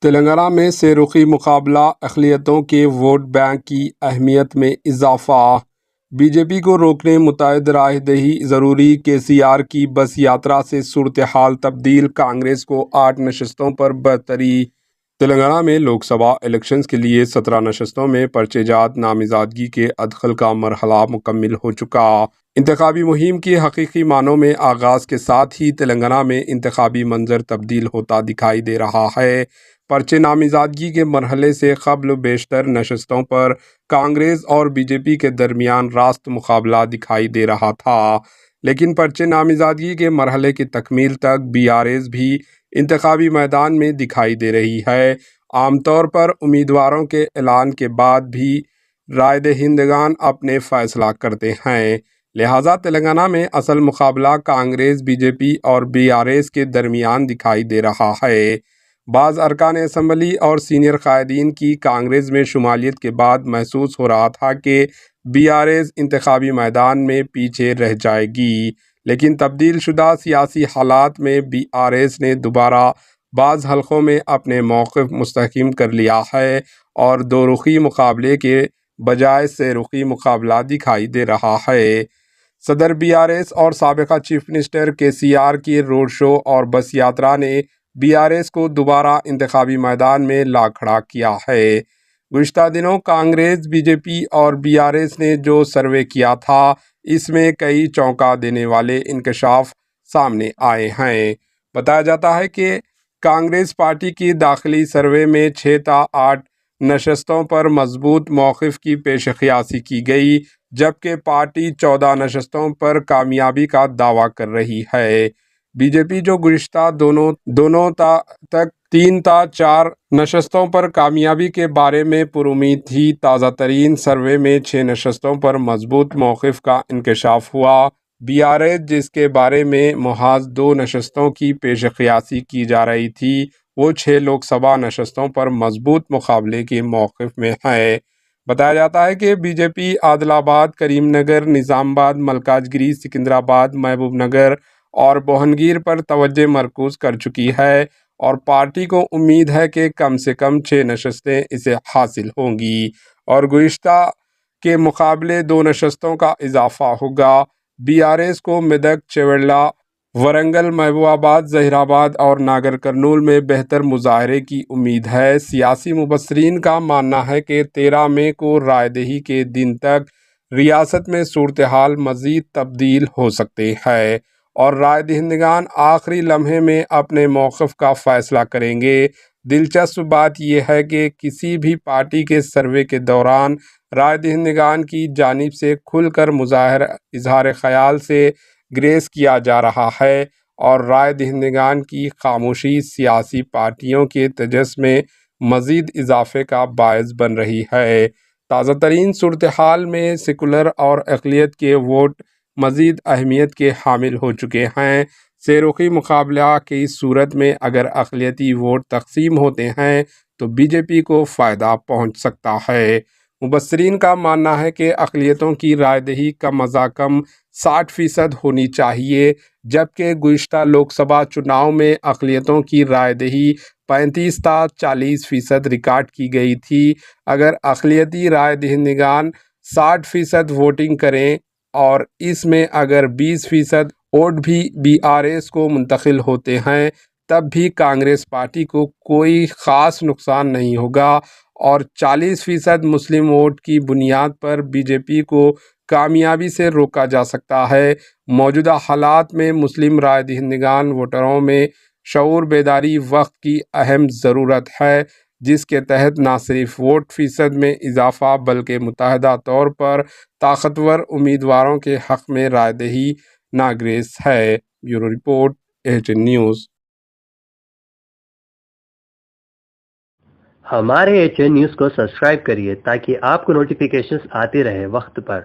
تلنگانہ میں سے رخی مقابلہ اقلیتوں کے ووٹ بینک کی اہمیت میں اضافہ، بی جے پی کو روکنے متعدد راہ دہی ضروری، کے سی آر کی بس یاترا سے صورتحال تبدیل، کانگریس کو 8 نشستوں پر برتری۔ تلنگانہ میں لوک سبھا الیکشنز کے لیے 17 نشستوں میں پرچہ جات نامزدگی کے ادخل کا مرحلہ مکمل ہو چکا۔ انتخابی مہم کی حقیقی معنوں میں آغاز کے ساتھ ہی تلنگانہ میں انتخابی منظر تبدیل ہوتا دکھائی دے رہا ہے۔ پرچہ نامزدگی کے مرحلے سے قبل بیشتر نشستوں پر کانگریس اور بی جے پی کے درمیان راست مقابلہ دکھائی دے رہا تھا، لیکن پرچہ نامزدگی کے مرحلے کی تکمیل تک بی آر ایس بھی انتخابی میدان میں دکھائی دے رہی ہے۔ عام طور پر امیدواروں کے اعلان کے بعد بھی رائے دہندگان اپنے فیصلہ کرتے ہیں، لہٰذا تلنگانہ میں اصل مقابلہ کانگریس، بی جے پی اور بی آر ایس کے درمیان دکھائی دے رہا ہے۔ بعض ارکان اسمبلی اور سینئر قائدین کی کانگریس میں شمولیت کے بعد محسوس ہو رہا تھا کہ بی آر ایس انتخابی میدان میں پیچھے رہ جائے گی، لیکن تبدیل شدہ سیاسی حالات میں بی آر ایس نے دوبارہ بعض حلقوں میں اپنے موقف مستحکم کر لیا ہے اور دو رخی مقابلے کے بجائے سے رخی مقابلہ دکھائی دے رہا ہے۔ صدر بی آر ایس اور سابقہ چیف منسٹر کے سی آر کی روڈ شو اور بس یاترا نے بی آر ایس کو دوبارہ انتخابی میدان میں لا کھڑا کیا ہے۔ گزشتہ دنوں کانگریس، بی جے پی اور بی آر ایس نے جو سروے کیا تھا، اس میں کئی چونکا دینے والے انکشاف سامنے آئے ہیں۔ بتایا جاتا ہے کہ کانگریس پارٹی کی داخلی سروے میں 6 تا 8 نشستوں پر مضبوط موقف کی پیش قیاسی کی گئی، جبکہ پارٹی 14 نشستوں پر کامیابی کا دعویٰ کر رہی ہے۔ بی جے پی جو گزشتہ دونوں تک 3 تا 4 نشستوں پر کامیابی کے بارے میں پر امید تھی، تازہ ترین سروے میں 6 نشستوں پر مضبوط موقف کا انکشاف ہوا۔ بی آر ایس، جس کے بارے میں محض 2 نشستوں کی پیش قیاسی کی جا رہی تھی، وہ 6 لوک سبھا نشستوں پر مضبوط مقابلے کے موقف میں ہے۔ بتایا جاتا ہے کہ بی جے پی عادل آباد، کریم نگر، نظام آباد، ملکاج گری، سکندرآباد، محبوب نگر اور بھونگیر پر توجہ مرکوز کر چکی ہے اور پارٹی کو امید ہے کہ کم سے کم 6 نشستیں اسے حاصل ہوں گی اور گزشتہ کے مقابلے 2 نشستوں کا اضافہ ہوگا۔ بی آر ایس کو میدک، چیوڑلہ، ورنگل، محبوب آباد، ظہیر آباد اور ناگر کرنول میں بہتر مظاہرے کی امید ہے۔ سیاسی مبصرین کا ماننا ہے کہ 13 مئی کو رائے دہی کے دن تک ریاست میں صورتحال مزید تبدیل ہو سکتے ہیں اور رائے دہندگان آخری لمحے میں اپنے موقف کا فیصلہ کریں گے۔ دلچسپ بات یہ ہے کہ کسی بھی پارٹی کے سروے کے دوران رائے دہندگان کی جانب سے کھل کر اظہار خیال سے گریز کیا جا رہا ہے اور رائے دہندگان کی خاموشی سیاسی پارٹیوں کے تجسس میں مزید اضافے کا باعث بن رہی ہے۔ تازہ ترین صورتحال میں سیکولر اور اقلیت کے ووٹ مزید اہمیت کے حامل ہو چکے ہیں۔ سے رخی مقابلہ کی صورت میں اگر اقلیتی ووٹ تقسیم ہوتے ہیں تو بی جے پی کو فائدہ پہنچ سکتا ہے۔ مبصرین کا ماننا ہے کہ اقلیتوں کی رائے دہی کم از کم 60% ہونی چاہیے، جبکہ گزشتہ لوک سبھا چناؤ میں اقلیتوں کی رائے دہی 35 تا 40% ریکارڈ کی گئی تھی۔ اگر اقلیتی رائے دہندگان 60% ووٹنگ کریں اور اس میں اگر 20% ووٹ بھی بی آر ایس کو منتقل ہوتے ہیں، تب بھی کانگریس پارٹی کو کوئی خاص نقصان نہیں ہوگا اور 40% مسلم ووٹ کی بنیاد پر بی جے پی کو کامیابی سے روکا جا سکتا ہے۔ موجودہ حالات میں مسلم رائے دہندگان ووٹروں میں شعور بیداری وقت کی اہم ضرورت ہے، جس کے تحت نہ صرف ووٹ فیصد میں اضافہ بلکہ متحدہ طور پر طاقتور امیدواروں کے حق میں رائے دہی ناگزیر ہے۔ Bureau report, AHN news. ہمارے AHN نیوز کو سبسکرائب کریے تاکہ آپ کو نوٹیفیکیشنز آتے رہے وقت پر۔